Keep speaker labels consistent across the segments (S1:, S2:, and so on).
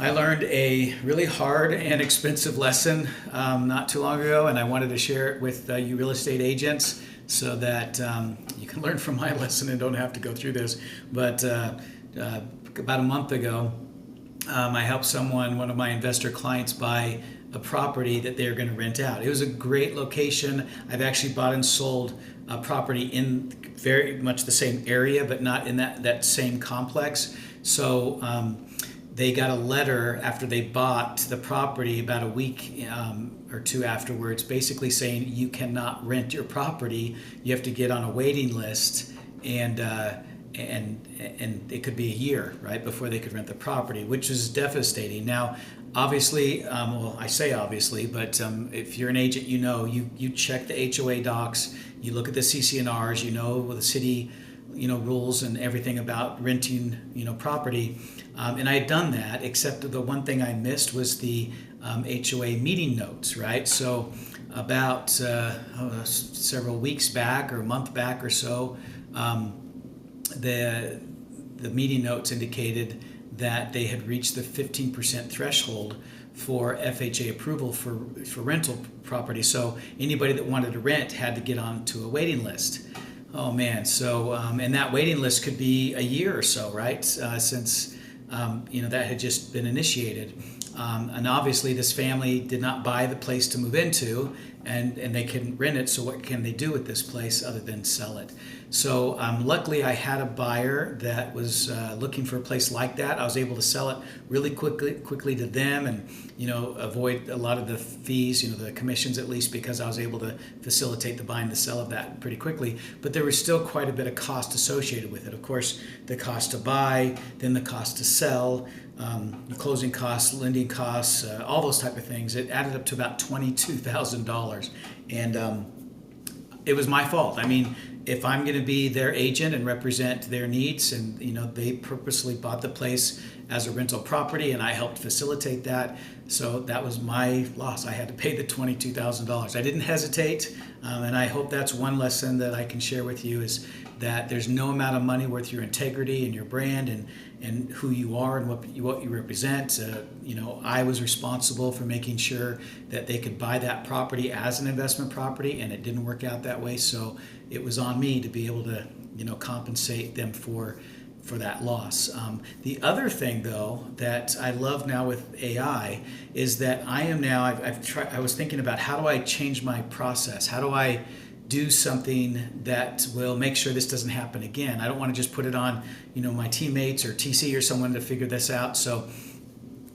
S1: I learned a really hard and expensive lesson not too long ago, and I wanted to share it with you real estate agents so that you can learn from my lesson and don't have to go through this. But about a month ago, I helped one of my investor clients, buy a property that they're going to rent out. It was a great location. I've actually bought and sold a property in very much the same area, but not in that same complex. So they got a letter after they bought the property about a week or two afterwards, basically saying you cannot rent your property. You have to get on a waiting list, and it could be a year, right, before they could rent the property, which is devastating. Now, obviously, well, I say obviously, but if you're an agent, you check the HOA docs, you look at the CCNRs, the city, rules and everything about renting, property. And I had done that, except the one thing I missed was the HOA meeting notes, right? So about several weeks back or a month back or so, the meeting notes indicated that they had reached the 15% threshold for FHA approval for rental property. So anybody that wanted to rent had to get onto a waiting list. Oh man, so and that waiting list could be a year or so, right? Since that had just been initiated. And obviously this family did not buy the place to move into, and they couldn't rent it, so what can they do with this place other than sell it? So luckily I had a buyer that was looking for a place like that. I was able to sell it really quickly to them, and avoid a lot of the fees, the commissions at least, because I was able to facilitate the buy and the sell of that pretty quickly. But there was still quite a bit of cost associated with it. Of course, the cost to buy, then the cost to sell, closing costs, lending costs, all those type of things. It added up to about $22,000, and it was my fault. I mean, if I'm going to be their agent and represent their needs, and they purposely bought the place as a rental property, and I helped facilitate that, so that was my loss. I had to pay the $22,000. I didn't hesitate, and I hope that's one lesson that I can share with you, is that there's no amount of money worth your integrity and your brand and who you are and what you represent. I was responsible for making sure that they could buy that property as an investment property, and it didn't work out that way. So it was on me to be able to, compensate them for that loss. The other thing, though, that I love now with AI is that I was thinking about, how do I change my process? How do I do something that will make sure this doesn't happen again? I don't want to just put it on, my teammates or TC or someone to figure this out. So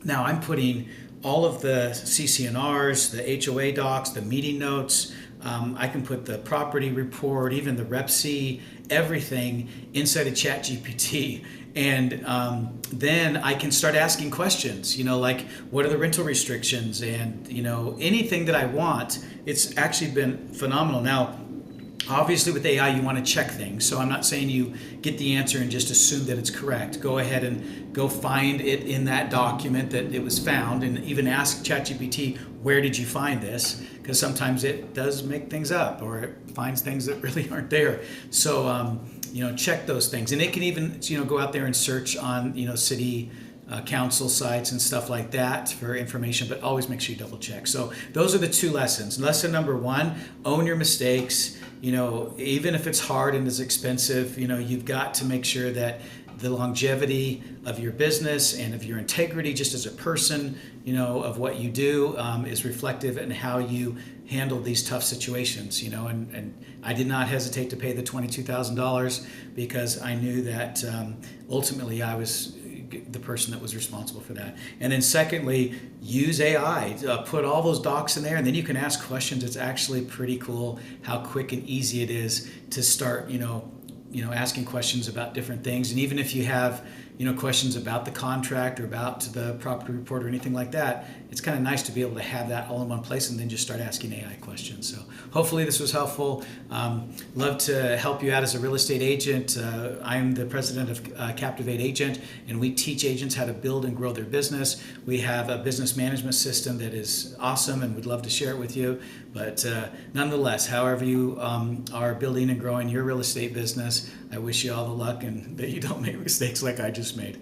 S1: now I'm putting all of the CCNRs, the HOA docs, the meeting notes. I can put the property report, even the Rep C, everything inside of ChatGPT. And then I can start asking questions, like what are the rental restrictions, and anything that I want. It's actually been phenomenal. Now, obviously with AI you want to check things, so I'm not saying you get the answer and just assume that it's correct. Go ahead and go find it in that document that it was found, and even ask ChatGPT, where did you find this? Because sometimes it does make things up, or it finds things that really aren't there. So check those things, and it can even go out there and search on city council sites and stuff like that for information, but always make sure you double check. So those are the two lessons. Lesson number one: own your mistakes. Even if it's hard and it's expensive, you've got to make sure that the longevity of your business and of your integrity just as a person, of what you do, is reflective in how you handle these tough situations, and I did not hesitate to pay the $22,000 because I knew that ultimately I was the person that was responsible for that. And then secondly, use AI, put all those docs in there, and then you can ask questions. It's actually pretty cool how quick and easy it is to start, asking questions about different things. And even if you have, questions about the contract or about the property report or anything like that, it's kind of nice to be able to have that all in one place and then just start asking AI questions. So hopefully this was helpful. Love to help you out as a real estate agent. I'm the president of Captivate Agent, and we teach agents how to build and grow their business. We have a business management system that is awesome, and we'd love to share it with you. But nonetheless, however you are building and growing your real estate business, I wish you all the luck and that you don't make mistakes like I just made.